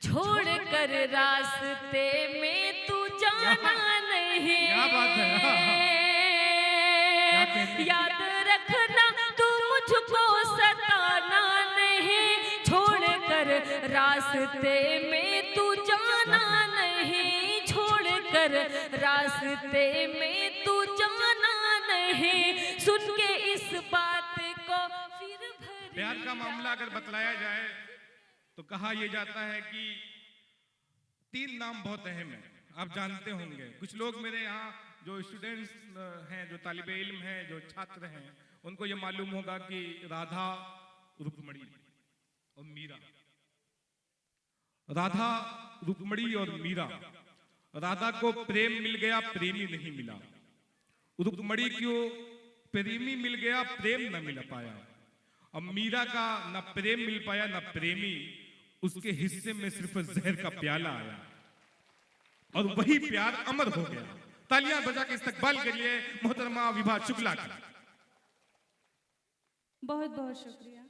छोड़ कर रास्ते में तू जाना नहीं। क्या बात है, हाँ, हाँ। क्या कहते हैं? याद रखना तू मुझको सताना नहीं। छोड़ कर रास्ते में तू जाना नहीं। छोड़ कर रास्ते में तू जाना नहीं। सुन के इस बात को फिर भर प्यार का मामला अगर बतलाया जाए तो कहा यह जाता है कि 3 नाम बहुत अहम है। आप जानते होंगे, कुछ लोग मेरे यहाँ जो स्टूडेंट्स हैं, जो तालिबे इल्म हैं, जो छात्र हैं, उनको ये मालूम होगा कि राधा, रुक्मणी और मीरा, राधा, रुक्मणी और मीरा। राधा को प्रेम मिल गया, प्रेमी नहीं मिला। रुक्मणी को प्रेमी मिल गया, प्रेम न मिल पाया। अब मीरा का न प्रेम मिल पाया न प्रेमी, उसके हिस्से में सिर्फ जहर का प्याला आया और वही प्यार अमर हो गया। तालियां बजा के इस्तकबाल करिए मोहतरमा विभा शुक्ला का। बहुत बहुत शुक्रिया।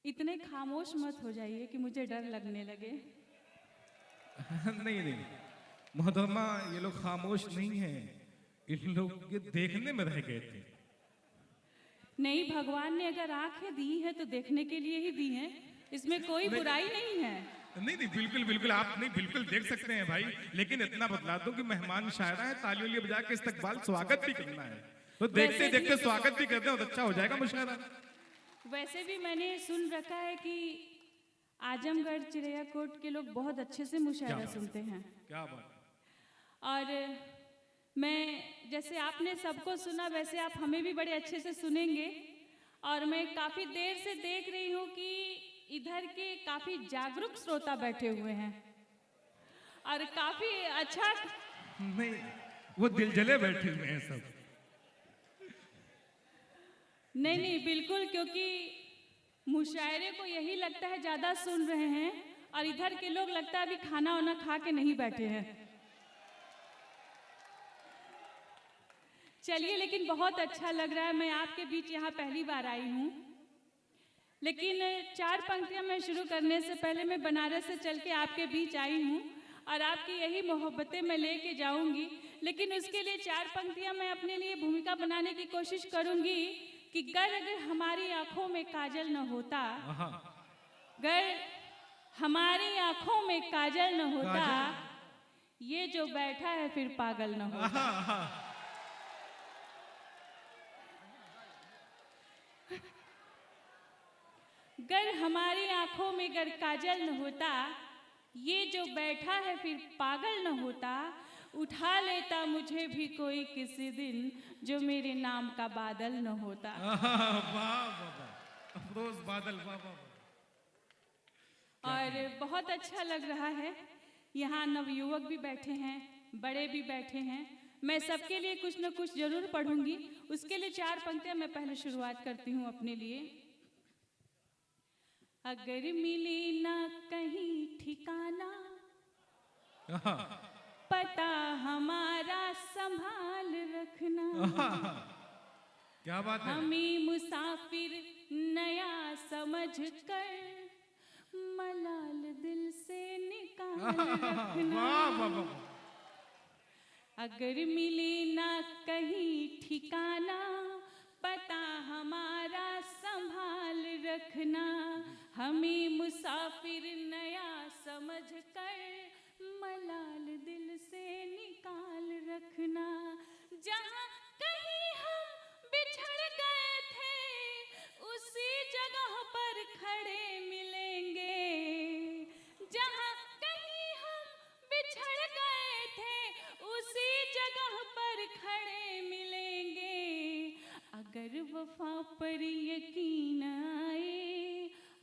इतने खामोश मत हो जाइए कि मुझे डर लगने लगे। नहीं नहीं मोहतरमा, ये लोग खामोश नहीं हैं, इन लोग ये देखने में रह गए थे। नहीं, भगवान ने अगर आंखें दी है तो देखने के लिए ही दी हैं, इसमें कोई बुराई नहीं है। नहीं नहीं बिल्कुल बिल्कुल, आप नहीं बिल्कुल देख सकते हैं भाई, लेकिन इतना बतला दो कि मेहमान शायरा है, तालियों बजा के इस्तकबाल स्वागत भी करना है, तो देखते देखते स्वागत भी करते हैं और अच्छा हो जाएगा मुशायरा। वैसे भी मैंने सुन रखा है कि आजमगढ़ चिड़ियाकोट के लोग बहुत अच्छे से मुशायरा सुनते हैं। क्या बात। और मैं, जैसे आपने सबको सुना वैसे आप हमें भी बड़े अच्छे से सुनेंगे। और मैं काफ़ी देर से देख रही हूँ कि इधर के काफ़ी जागरूक श्रोता बैठे हुए हैं और काफ़ी अच्छा। नहीं, वो दिल जले बैठे हुए हैं सब। नहीं नहीं बिल्कुल, क्योंकि मुशायरे को यही लगता है ज़्यादा सुन रहे हैं और इधर के लोग लगता है अभी खाना वाना खा के नहीं बैठे हैं। चलिए, लेकिन बहुत अच्छा लग रहा है। मैं आपके बीच यहाँ पहली बार आई हूँ, लेकिन 4 पंक्तियाँ मैं शुरू करने से पहले मैं बनारस से चल के आपके बीच आई हूँ और आपकी यही मोहब्बतें मैं लेके जाऊँगी। लेकिन उसके लिए 4 पंक्तियाँ मैं अपने लिए भूमिका बनाने की कोशिश करूँगी कि अगर हमारी आँखों में काजल न होता, गर हमारी आँखों में काजल न होता, ये जो बैठा है फिर पागल न होता। गर हमारी आंखों में गर काजल न होता, ये जो बैठा है फिर पागल न होता। उठा लेता मुझे भी कोई किसी दिन, जो मेरे नाम का बादल न होता। अफरोज बादल, वाह वाह। और बहुत अच्छा लग रहा है। यहाँ नवयुवक भी बैठे हैं, बड़े भी बैठे हैं। मैं सबके लिए कुछ न कुछ जरूर पढ़ूंगी। उसके लिए 4 पंक्तियाँ मैं पहले शुरुआत करती हूँ अपने लिए। अगर मिली ना कहीं ठिकाना, पता हमारा संभाल रखना। क्या बात है। हमें मुसाफिर नया समझ कर, मलाल दिल से निकाल रखना। अगर मिली ना कहीं ठिकाना, पता हमारा संभाल रखना। हमें मुसाफिर नया समझ कर, मलाल दिल से निकाल रखना। जहाँ कहीं हम बिछड़ गए थे, उसी जगह पर खड़े मिलेंगे। जहाँ कहीं हम बिछड़ गए थे, उसी जगह पर खड़े मिलेंगे। अगर वफा पर यकीन आए,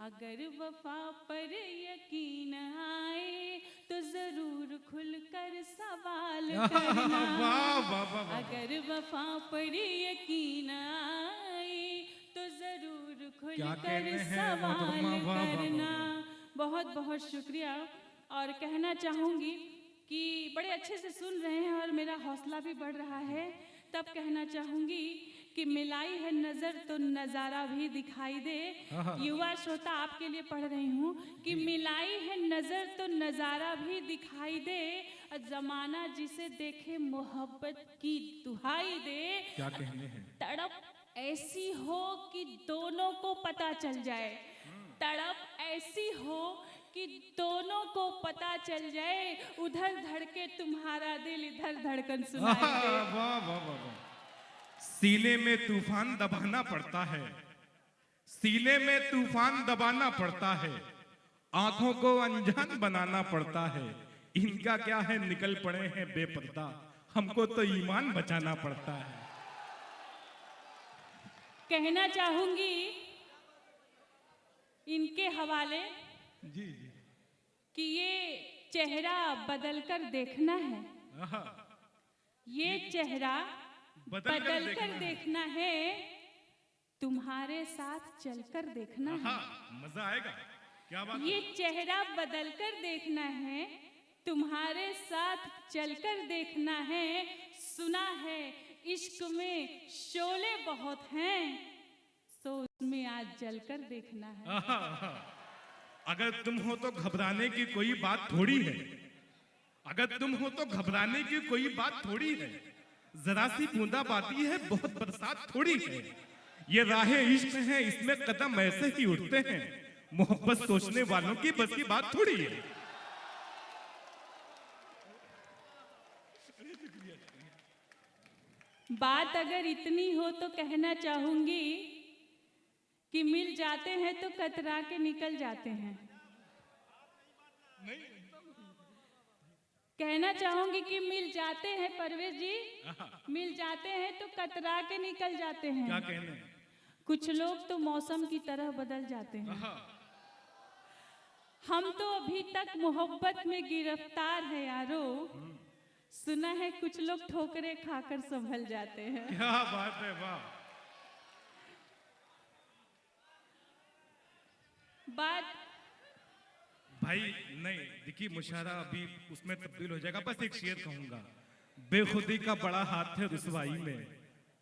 अगर वफा पर यकीन आए, तो जरूर खुलकर सवाल करना। अगर वफा पर यकीन आए, तो जरूर खुलकर सवाल करना। बहुत बहुत शुक्रिया। और कहना चाहूँगी कि बड़े अच्छे से सुन रहे हैं और मेरा हौसला भी बढ़ रहा है। तब कहना चाहूँगी कि मिलाई है नजर तो नजारा भी दिखाई दे। युवा श्रोता आपके लिए पढ़ रही हूँ कि मिलाई है नजर तो नजारा भी दिखाई दे, जमाना जिसे देखे मोहब्बत की दुहाई दे। क्या कहने हैं? तड़प ऐसी हो कि दोनों को पता चल जाए, तड़प ऐसी हो कि दोनों को पता चल जाए, उधर धड़के तुम्हारा दिल इधर धड़कन सुनाई दे। वाह वाह वाह वाह। सीने में तूफान दबाना पड़ता है, सीने में तूफान दबाना पड़ता है, आंखों को अनजान बनाना पड़ता है। इनका क्या है, निकल पड़े हैं बेपर्दा, हमको तो ईमान बचाना पड़ता है। कहना चाहूंगी इनके हवाले जी जी। कि ये चेहरा बदलकर देखना है, आहा, ये चेहरा बदलकर बदलकर देखना है, तुम्हारे साथ चलकर देखना है। आहा, मजा आएगा। क्या बात ये है? चेहरा बदलकर देखना है, तुम्हारे साथ चलकर देखना है। सुना है इश्क में शोले बहुत हैं, तो उसमें आज जलकर देखना है। आहा, आहा। अगर तुम हो तो घबराने की कोई बात थोड़ी है, अगर तुम हो तो घबराने की कोई बात थोड़ी है, जरा सी बूंदाबांदी है, बहुत बरसात थोड़ी है। ये राहें इश्क है, इसमें कदम ऐसे ही उठते हैं, मोहब्बत सोचने वालों की बस की बात थोड़ी है। बात अगर इतनी हो तो कहना चाहूंगी कि मिल जाते हैं तो कतरा के निकल जाते हैं। कहना चाहूंगी कि मिल जाते हैं परवेज जी, मिल जाते हैं तो कतरा के निकल जाते हैं। क्या कहने हैं? कुछ लोग तो मौसम की तरह बदल जाते हैं। आहा, हम तो अभी तक मोहब्बत में गिरफ्तार है यारो, सुना है कुछ लोग ठोकरे खाकर संभल जाते हैं। क्या बात है, वाह। बात भाई नहीं, देखिए मुशायरा अभी उसमें तब्दील हो जाएगा। बस एक शेर कहूंगा, बेखुदी का बड़ा हाथ है रुसवाई में,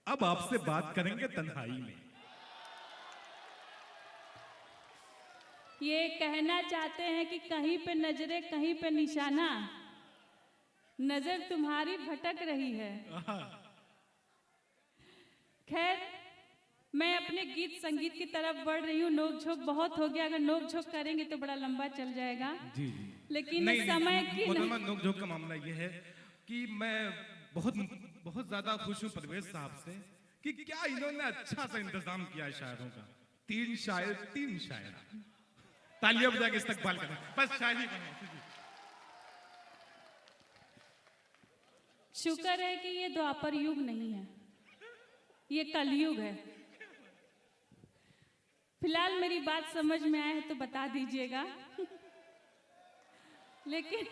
अब आपसे बात करेंगे तन्हाई में। ये कहना चाहते हैं कि कहीं पे नजरे कहीं पे निशाना, नजर तुम्हारी भटक रही है। खैर मैं अपने गीत संगीत की तरफ बढ़ रही हूँ। नोक झोंक बहुत हो गया, अगर नोक झोंक करेंगे तो बड़ा लंबा चल जाएगा। जी जी। लेकिन नहीं, समय नहीं, की मोहतरमा नोक झोंक का मामला ये है कि मैं बहुत ज्यादा खुश हूँ परवेज साहब से कि क्या इन्होंने अच्छा सा इंतजाम किया है शायरों का। 3 शायर 3 शायर, तालियां बजा के इस्तकबाल करें। बस शायरी करें। शुक्र है कि ये द्वापर युग नहीं है, ये कलयुग है। फिलहाल मेरी बात समझ में आए तो बता दीजिएगा। लेकिन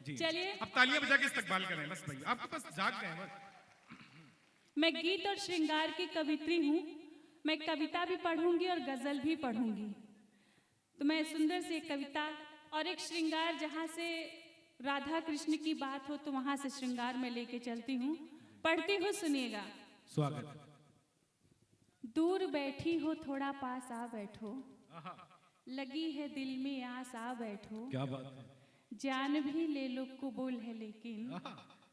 चलिए अब तालियां बजा के इस्तकबाल करें। बस भाई आपके पास जाग गए हैं बस। मैं गीत और श्रृंगार की कवित्री हूँ, मैं कविता भी पढ़ूंगी और गजल भी पढ़ूंगी। तो मैं सुंदर सी एक कविता और एक श्रृंगार, जहाँ से राधा कृष्ण की बात हो तो वहां से श्रृंगार में लेके चलती हूँ, पढ़ती हूँ, सुनिएगा। स्वागत। दूर बैठी हो थोड़ा पास आ बैठो, लगी है दिल में आस आ बैठो, क्या बात है। जान भी ले लो कबूल है लेकिन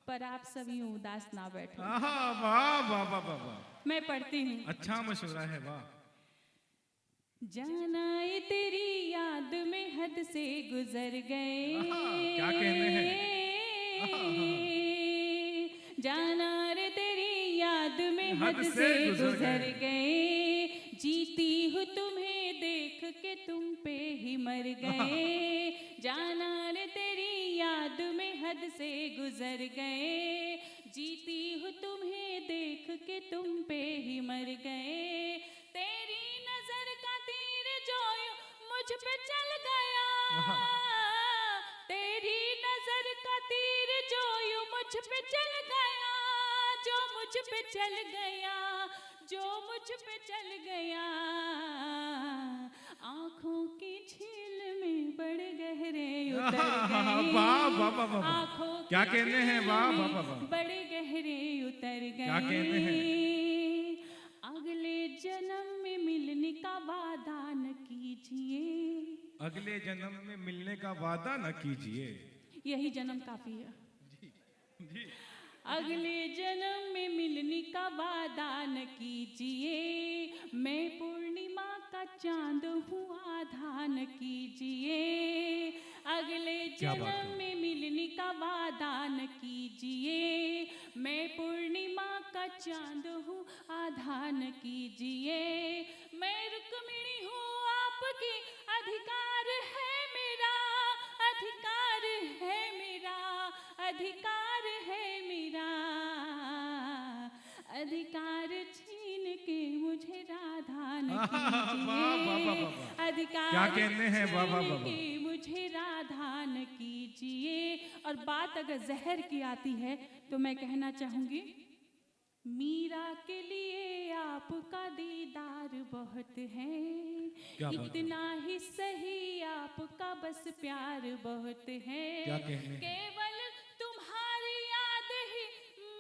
पर आप सभी उदास ना बैठो। वाह वाह वाह वाह वाह। मैं पढ़ती हूँ। अच्छा मशवरा है, वाह। जाना ये तेरी याद में हद से गुजर गए, क्या कहने हैं। जाना रे तेरी याद में हद से गुजर गए, जीती हूँ तुम्हें देख के तुम पे ही मर गए। जाना रे तेरी याद में हद से गुजर गए, जीती हूँ तुम्हें देख के तुम पे ही मर गए। तेरी नजर का तीर जो मुझ पे चल गया, तेरी नजर का तीर जो यूं मुझ पे चल गया, जो मुझ पे चल गया, जो मुझ पे चल गया, आंखों की झील में बड़े गहरे उतर गए। वाह वाह वाह वाह। आंखों क्या कहने हैं, वाह वाह वाह। बड़े गहरे उतर क्या कहते हैं? अगले जन्म में मिलने का वादा न कीजिए। अगले जन्म में मिलने का वादा न कीजिए। यही जन्म काफी है। जी अगले जन्म में मिलने का वादा न कीजिए, मैं पूर्णिमा का चांद हूँ आधा न कीजिए। अगले क्या बात जन्म है? में मिलने का वादा न कीजिए, मैं पूर्णिमा का चांद हूँ आधा न कीजिए। मैं रुक्मिणी हूँ आपकी, अधिकार है मेरा, अधिकार है मेरा, अधिकार है मेरा। अधिकार छीन के मुझे राधा न वाह, वाह, वाह, वाह, कीजिए। वाह। अधिकार क्या कहते हैं? वाह, वाह, छीन वाह, वाह। के मुझे राधा न कीजिए। और बात अगर जहर की आती है तो मैं कहना चाहूंगी, मीरा के लिए आपका दीदार बहुत है, क्या बात है? इतना ही सही आपका बस प्यार बहुत है। क्या कहने हैं? केवल तुम्हारी याद ही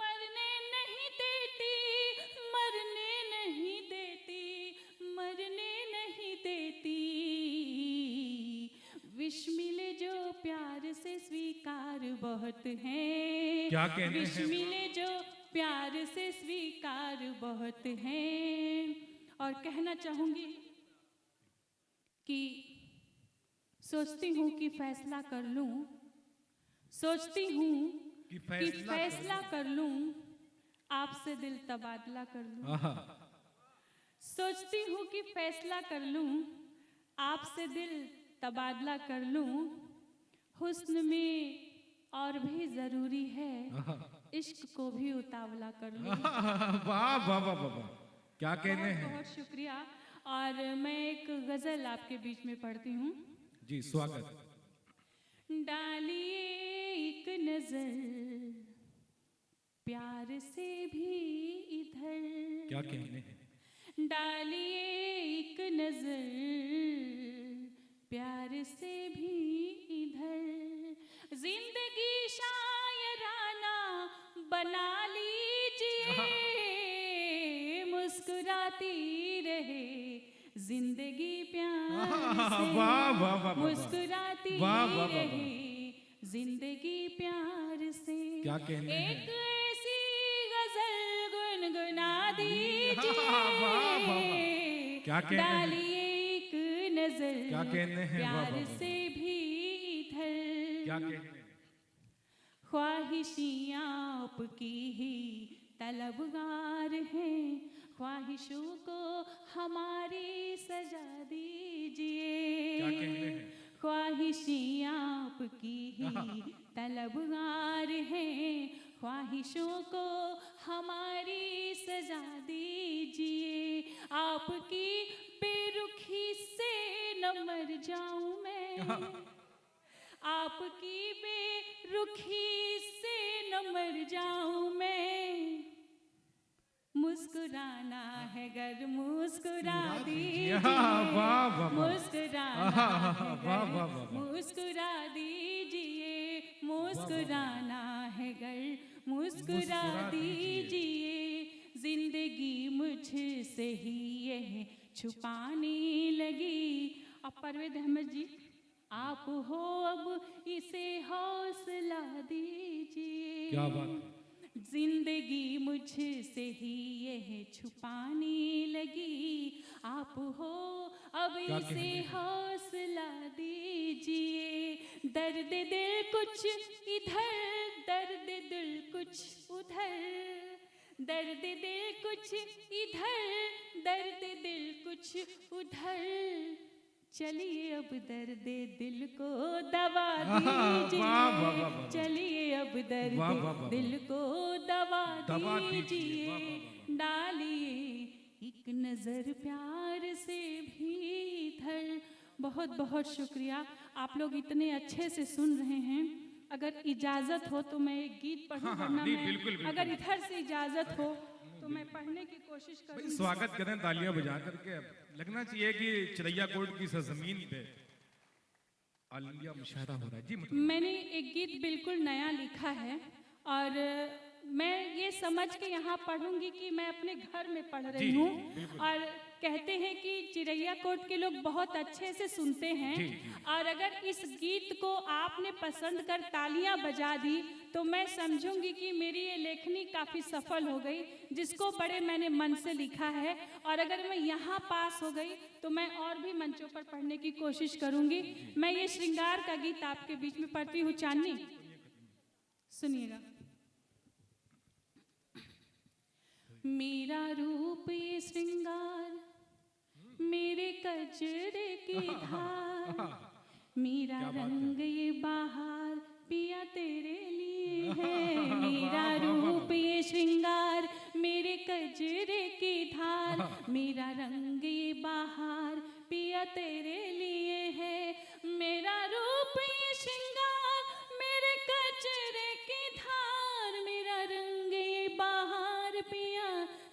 मरने नहीं देती, मरने नहीं देती, मरने नहीं देती। विश मिले जो प्यार से स्वीकार बहुत है। क्या कहने विश हैं? मिले जो प्यार से स्वीकार बहुत है। और कहना चाहूंगी कि सोचती हूँ कि फैसला कर लूं, सोचती हूँ कि कि फैसला कर लूं, आपसे दिल तबादला कर लूं। आहा, सोचती हूँ कि फैसला कर लूं, आपसे दिल तबादला कर लूं। हुस्न में और भी जरूरी है, आहा। इश्क को भी उतावला कर लूं। वाह वाह वाह वाह वाह। क्या कहने बहुत हैं? बहुत शुक्रिया। और मैं एक गजल आपके बीच में पढ़ती हूँ। जी स्वागत। डालिए एक नजर प्यार से भी इधर, क्या कहने हैं? डालिए एक नजर प्यार से भी इधर। जिंदगी शायराना बना लीजिए, मुस्कुराती रहे जिंदगी प्यार से, वाह वाह वाह वाह। मुस्कुराती वाह, वाह, वाह, वाह। रहे जिंदगी प्यार से। क्या कहने हैं? एक ऐसी गजल गुनगुना वाह, वाह, वाह, वाह। क्या दीजिए, कहने हैं? डालिए एक नजर क्या कहने हैं? वाह, वाह, प्यार वाह। से भी इधर। क्या कहने हैं? ख्वाहिशियाँ आपकी ही तलबगार हैं, ख्वाहिशों को हमारी सजा दीजिए। क्या कहने हैं? ख्वाहिशियाँ आपकी ही तलबगार हैं, ख्वाहिशों को हमारी सजा दीजिए। आपकी बेरुखी से न मर जाऊं मैं, आपकी बेरुखी से न मर जाऊं मैं। मुस्कुराना है गर मुस्कुरा दीजिए, वाह, वाह, वाह। मुस्कुराना वाह, है वाह, गर वाह, वाह। मुस्कुरा दीजिए, मुस्कुराना है गर मुस्कुरा मुस्कुरा दीजिए। जिंदगी मुझसे ही यह छुपाने लगी। अब परवेज अहमद जी आप हो, अब इसे हौसला दीजिए। क्या बात। जिंदगी मुझसे ही यह छुपाने लगी, आप हो अब क्या इसे कहने हैं? हौसला दीजिए। दर्द दिल कुछ इधर, दर्द दिल कुछ उधर, दर्द दिल कुछ इधर, दर्द दिल कुछ उधर। चलिए अब दर्द दिल को दवा वाह, दीजिए, वाह, वाह, वाह। चलिए अब वाह, वाह, दर्द वाह। दिल को दवा दवा दीजिए। दीजिए। वाह, वाह, वाह। डालिए एक नजर प्यार से भी इधर। बहुत बहुत शुक्रिया। आप लोग इतने अच्छे से सुन रहे हैं। अगर इजाजत हो तो मैं एक गीत पढ़ूं, हाँ, हाँ, वरना नहीं, मैं बिल्कुल, बिल्कुल। अगर इधर से इजाजत हो तो मैं पढ़ने की कोशिश भाई करूंगी। स्वागत करें तालियां बजा करके। लगना चाहिए कि चिड़ैया कोट की सरजमीन पे ऑल इंडिया मुशायरा हो रहा है। जी मतलब मैंने एक गीत बिल्कुल नया लिखा है और मैं ये समझ के यहाँ पढ़ूंगी कि मैं अपने घर में पढ़ रही जी, हूँ। बिल्कुल। और कहते हैं कि चिरैया कोट के लोग बहुत अच्छे से सुनते हैं। जी, जी। और अगर इस गीत को आपने पसंद कर तालियां बजा दी तो मैं समझूंगी कि मेरी ये लेखनी काफ़ी सफल हो गई, जिसको बड़े मैंने मन से लिखा है। और अगर मैं यहाँ पास हो गई तो मैं और भी मंचों पर पढ़ने की कोशिश करूंगी। मैं ये श्रृंगार का गीत आपके बीच में पढ़ती हूँ। चांदनी, सुनिएगा। मेरा रूप ये श्रृंगार, मेरे कजरे की धार, मेरा रंग ये बहार पिया तेरे लिए है। मेरा रूप ये श्रृंगार, मेरे कजरे की धार, मेरा रंग ये बहार पिया तेरे लिए है। मेरा रूप ये श्रृंगार, मेरे कजरे की धार, मेरा रंग ये बहार पिया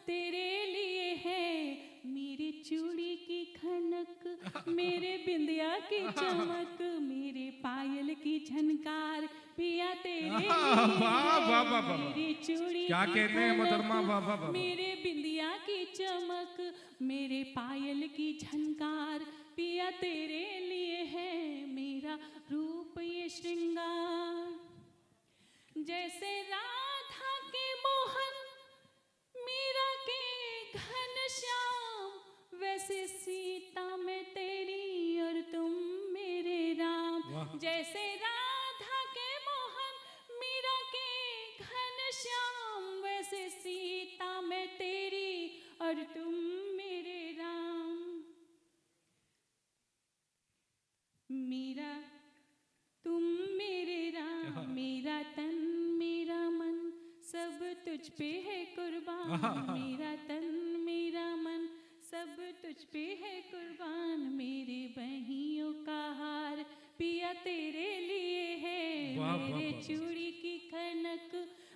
तेरे लिए है। मेरी चूड़ी की खनक, मेरे बिंदिया की चमक, मेरे पायल की झनकार पिया तेरे लिए वाह, वाह, वाह, वाह। मेरी चूड़ी क्या की कहते हैं खनक, मोहतरमा, वाह, वाह, वाह। मेरे बिंदिया की चमक, मेरे पायल की झनकार पिया तेरे लिए है। मेरा रूप ये श्रृंगार, जैसे राधा के मोहन, मीरा के घनश्याम, वैसे सीता मैं तेरी और तुम मेरे राम। जैसे राधा के मोहन, मीरा के घनश्याम, वैसे सीता मैं तेरी और तुम मेरे राम। मेरा तुम मेरे राम, मेरा तन मेरा मन सब तुझ पे है कुर्बान। मेरा तन मेरा मन सब तुझ पे है कुर्बान। मेरे बहियों का हार पिया तेरे लिए है। वाह, वाह, मेरे वाह। चूड़ी की खनक,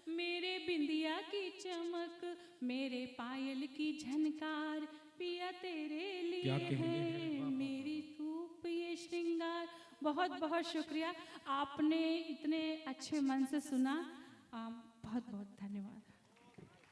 मेरे बिंदिया की चमक, मेरे पायल की झनकार पिया तेरे क्या लिए कहने है। हैं, वाह, वाह, मेरी रूप ये श्रृंगार। बहुत बहुत शुक्रिया, आपने इतने अच्छे मन से सुना। बहुत बहुत धन्यवाद।